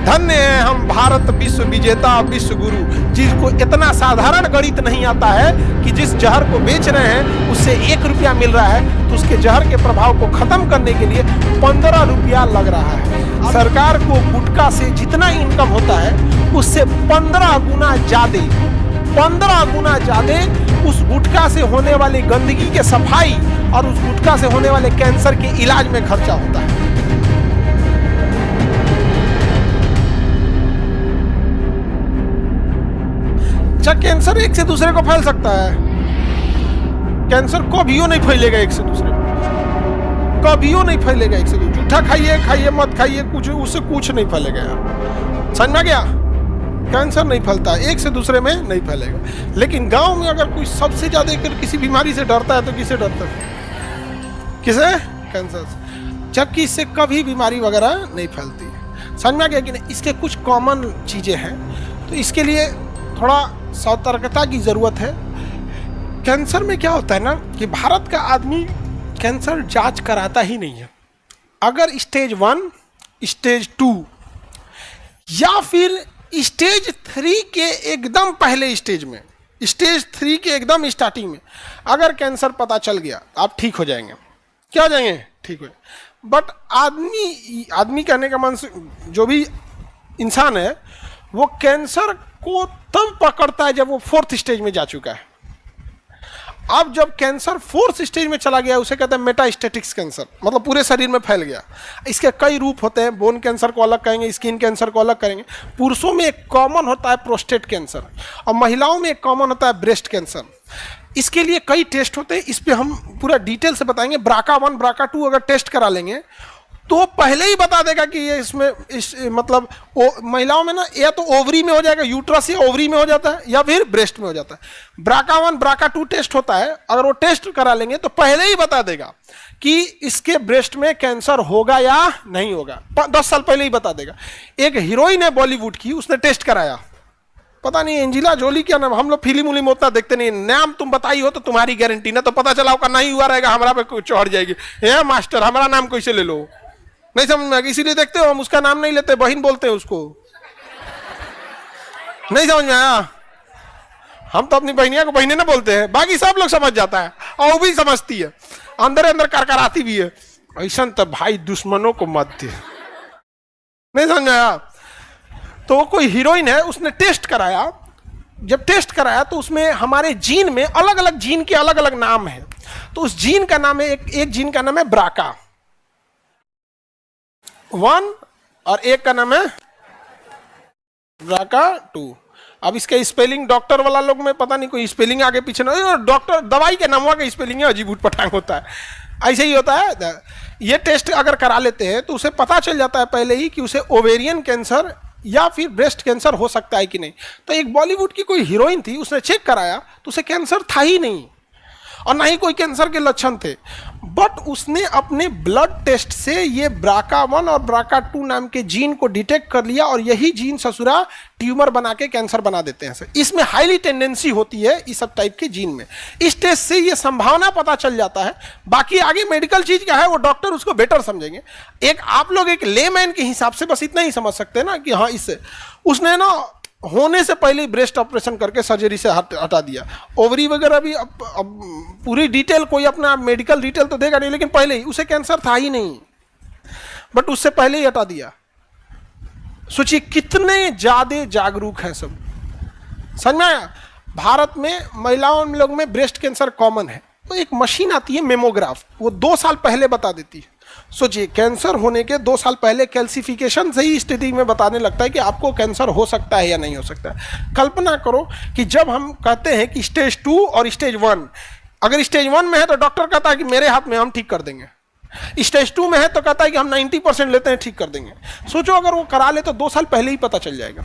धन्य है हम भारत विश्व विजेता विश्व गुरु, जिसको इतना साधारण गणित नहीं आता है कि जिस जहर को बेच रहे हैं उससे 1 रुपया मिल रहा है, तो उसके जहर के प्रभाव को खत्म करने के लिए 15 रुपया लग रहा है। सरकार को गुटखा से जितना इनकम होता है उससे 15 गुना ज्यादा उस गुटखा से होने वाली गंदगी के सफाई और उस गुटखा से होने वाले कैंसर के इलाज में खर्चा होता है। क्या कैंसर एक से दूसरे को फैल सकता है? कैंसर कभियो नहीं फैलेगा एक से दूसरे को, कभियो नहीं फैलेगा एक से दूसरे। जूठा खाइए मत खाइए, कुछ उससे कुछ नहीं फैलेगा यार, समझ में गया? कैंसर नहीं फैलता, एक से दूसरे में नहीं फैलेगा। लेकिन गांव में अगर कोई सबसे ज्यादा किसी बीमारी से डरता है तो किसे डरता है? किसे? कैंसर से। जबकि इससे कभी बीमारी वगैरह नहीं फैलती। समझ में गया कि नहीं? इसके कुछ कॉमन चीजें हैं, तो इसके लिए थोड़ा सतर्कता की जरूरत है। कैंसर में क्या होता है ना कि भारत का आदमी कैंसर जांच कराता ही नहीं है। अगर स्टेज 1, स्टेज 2 या फिर स्टेज 3 के एकदम पहले स्टेज में, स्टेज 3 के एकदम स्टार्टिंग में अगर कैंसर पता चल गया, आप ठीक हो जाएंगे। क्या हो जाएंगे? ठीक हो जाएंगे। बट आदमी कहने का मन से जो भी इंसान है वो कैंसर को तब पकड़ता है जब वो 4th स्टेज में जा चुका है। अब जब कैंसर 4th स्टेज में चला गया उसे कहते हैं मेटास्टेटिक कैंसर, मतलब पूरे शरीर में फैल गया। इसके कई रूप होते हैं, बोन कैंसर को अलग कहेंगे, स्किन कैंसर को अलग करेंगे। पुरुषों में एक कॉमन होता है प्रोस्टेट कैंसर और महिलाओं में एक कॉमन होता है ब्रेस्ट कैंसर। इसके लिए कई टेस्ट होते हैं, इस पर हम पूरा डिटेल से बताएंगे। BRCA1 BRCA2 अगर टेस्ट करा लेंगे तो पहले ही बता देगा कि ये मतलब महिलाओं में ना या तो ओवरी में हो जाएगा, यूट्रस या ओवरी में हो जाता है, या फिर ब्रेस्ट में हो जाता है। BRCA1 BRCA2 टेस्ट होता है, अगर वो टेस्ट करा लेंगे तो पहले ही बता देगा कि इसके ब्रेस्ट में कैंसर होगा या नहीं होगा। 10 साल पहले ही बता देगा। एक हीरोइन है बॉलीवुड की, उसने टेस्ट कराया, पता नहीं एंजिला जोली क्या नाम, हम लोग फिल्म उलिम उतना देखते नहीं, नाम तुम बताई हो तो तुम्हारी गारंटी ना, तो पता चला होगा नहीं हुआ रहेगा, हमारा पे चढ़ जाएगी, हे मास्टर हमारा नाम कैसे ले लो, नहीं समझ में, इसीलिए देखते हो हम उसका नाम नहीं लेते, बहन बोलते हैं उसको। नहीं समझ में आया? हम तो अपनी बहनिया को बहने ना बोलते हैं, बाकी सब लोग समझ जाता है और वो भी समझती है, अंदर अंदर करकराती भी है। ऐसा तो भाई दुश्मनों को मत दे। नहीं समझ में आया? तो कोई हीरोइन है, उसने टेस्ट कराया। जब टेस्ट कराया तो उसमें हमारे जीन में अलग अलग जीन के अलग अलग नाम है। तो उस जीन का नाम है, एक जीन का नाम है BRCA1 और एक का नाम है BRCA2। अब इसके स्पेलिंग डॉक्टर वाला लोग में पता नहीं कोई स्पेलिंग आगे पीछे ना, डॉक्टर दवाई के नाम का स्पेलिंग है अजीब उटपटांग होता है, ऐसे ही होता है। ये टेस्ट अगर करा लेते हैं तो उसे पता चल जाता है पहले ही कि उसे ओवेरियन कैंसर या फिर ब्रेस्ट कैंसर हो सकता है कि नहीं। तो एक बॉलीवुड की कोई हीरोइन थी, उसने चेक कराया तो उसे कैंसर था ही नहीं और ना ही कोई कैंसर के लक्षण थे। बट उसने अपने ब्लड टेस्ट से ये BRCA1 और BRCA2 नाम के जीन को डिटेक्ट कर लिया और यही जीन ससुरा ट्यूमर बना के कैंसर बना देते हैं। इसमें हाईली टेंडेंसी होती है इस सब टाइप के जीन में। इस टेस्ट से ये संभावना पता चल जाता है। बाकी आगे मेडिकल चीज क्या है वो डॉक्टर उसको बेटर समझेंगे। एक आप लोग एक लेमैन के हिसाब से बस इतना ही समझ सकते हैं ना कि हाँ, इससे उसने ना होने से पहले ही ब्रेस्ट ऑपरेशन करके सर्जरी से हटा दिया। ओवरी वगैरह भी अब पूरी डिटेल कोई अपना मेडिकल डिटेल तो देगा नहीं, लेकिन पहले ही उसे कैंसर था ही नहीं, बट उससे पहले ही हटा दिया। सोचिए कितने ज्यादा जागरूक हैं सब। समझ में आया? भारत में महिलाओं लोग में ब्रेस्ट कैंसर कॉमन है, तो एक मशीन आती है मेमोग्राफ, वो 2 साल पहले बता देती है। सोचिए कैंसर होने के 2 साल पहले कैल्सिफिकेशन से ही स्थिति में बताने लगता है कि आपको कैंसर हो सकता है या नहीं हो सकता है। कल्पना करो कि जब हम कहते हैं कि स्टेज 2 और स्टेज 1, अगर स्टेज 1 में है तो डॉक्टर कहता है कि मेरे हाथ में, हम ठीक कर देंगे। स्टेज 2 में है तो कहता है कि हम 90% लेते हैं, ठीक कर देंगे। सोचो अगर वो करा ले तो 2 साल पहले ही पता चल जाएगा।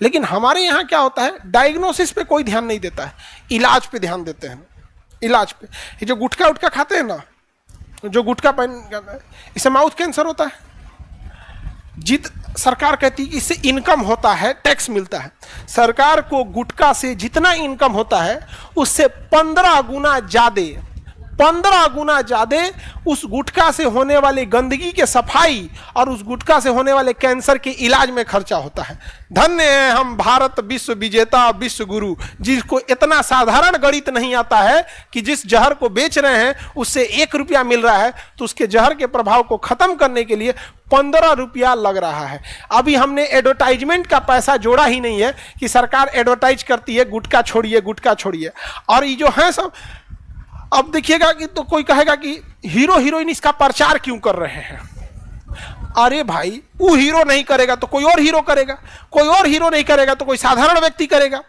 लेकिन हमारे यहाँ क्या होता है, डायग्नोसिस पे कोई ध्यान नहीं देता है, इलाज पे ध्यान देते हैं। इलाज पे ये जो गुटखा उटखा खाते हैं ना, जो गुटखा पहन, इससे माउथ कैंसर होता है। सरकार कहती है कि इससे इनकम होता है, टैक्स मिलता है। सरकार को गुटखा से जितना इनकम होता है उससे 15 गुना ज्यादा 15 गुना ज्यादा उस गुटखा से होने वाली गंदगी के सफाई और उस गुटखा से होने वाले कैंसर के इलाज में खर्चा होता है। धन्य है हम भारत विश्व विजेता, विश्व गुरु, जिसको इतना साधारण गणित नहीं आता है कि जिस जहर को बेच रहे हैं उससे 1 रुपया मिल रहा है, तो उसके जहर के प्रभाव को खत्म करने के लिए 15 रुपया लग रहा है। अभी हमने एडवर्टाइजमेंट का पैसा जोड़ा ही नहीं है कि सरकार एडवर्टाइज करती है गुटखा छोड़िए, गुटखा छोड़िए। और ये जो है सब, अब देखिएगा कि तो कोई कहेगा कि हीरो हीरोइन इसका प्रचार क्यों कर रहे हैं। अरे भाई, वो हीरो नहीं करेगा तो कोई और हीरो करेगा, कोई और हीरो नहीं करेगा तो कोई साधारण व्यक्ति करेगा।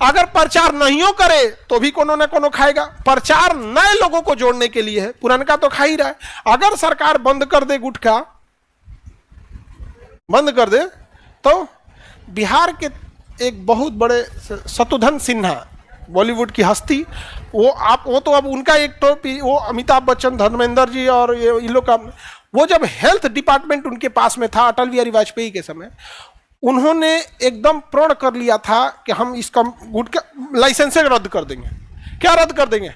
अगर प्रचार नहीं करे तो भी कोनो ना कोनो खाएगा। प्रचार नए लोगों को जोड़ने के लिए है, पुरानका तो खा ही रहा है। अगर सरकार बंद कर दे, गुटखा बंद कर दे, तो बिहार के एक बहुत बड़े शत्रुघ्न सिन्हा, बॉलीवुड की हस्ती, वो तो अब उनका एक तो वो अमिताभ बच्चन, धर्मेंद्र जी और ये इन लोग का, वो जब हेल्थ डिपार्टमेंट उनके पास में था अटल बिहारी वाजपेयी के समय, उन्होंने एकदम प्रण कर लिया था कि हम इसका गुटखा लाइसेंस रद्द कर देंगे। क्या रद्द कर देंगे?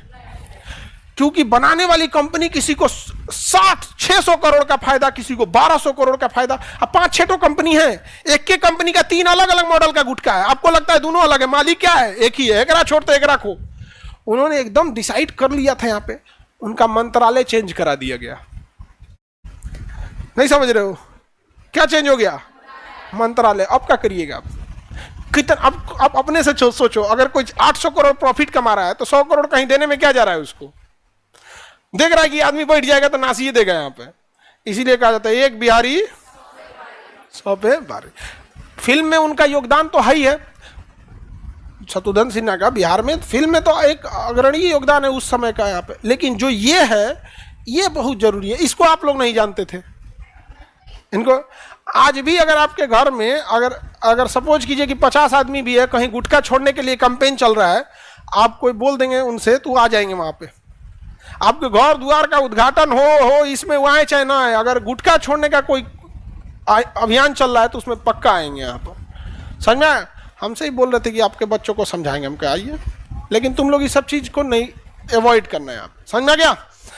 क्योंकि बनाने वाली कंपनी किसी को 600 करोड़ का फायदा, किसी को 1200 करोड़ का फायदा। अब 5-6 तो कंपनी है, एक के कंपनी का 3 अलग अलग मॉडल का गुटखा है। आपको लगता है दोनों अलग है, मालिक क्या है? एक ही है, एक छोड़ते एक रखो। उन्होंने एकदम डिसाइड कर लिया था। यहाँ पे उनका मंत्रालय चेंज करा दिया गया। नहीं समझ रहे हो? क्या चेंज हो गया? मंत्रालय। अब क्या करिएगा आप? कितना अब अपने से सोचो, अगर कोई 800 करोड़ प्रॉफिट कमा रहा है तो 100 करोड़ कहीं देने में क्या जा रहा है? उसको देख रहा है कि आदमी बैठ जाएगा तो नासिए देगा यहाँ पे। इसीलिए कहा जाता है एक बिहारी 100 पे भारी। फिल्म में उनका योगदान तो है ही है, शत्रुघ्न सिन्हा का बिहार में फिल्म में तो एक अग्रणी योगदान है उस समय का यहाँ पे। लेकिन जो ये है, ये बहुत जरूरी है। इसको आप लोग नहीं जानते थे। इनको आज भी अगर आपके घर में अगर सपोज कीजिए कि 50 आदमी भी है, कहीं गुटखा छोड़ने के लिए कैंपेन चल रहा है, आप कोई बोल देंगे उनसे तो आ जाएंगे वहां पे। आपके घर द्वार का उद्घाटन हो इसमें वो आए चाहे ना आए, अगर गुटखा छोड़ने का कोई अभियान चल रहा है तो उसमें पक्का आएंगे यहाँ पर। समझ में? हमसे ही बोल रहे थे कि आपके बच्चों को समझाएंगे, हम कहा आइए, लेकिन तुम लोग इस सब चीज को नहीं अवॉइड करना है। आप समझ में आ गया?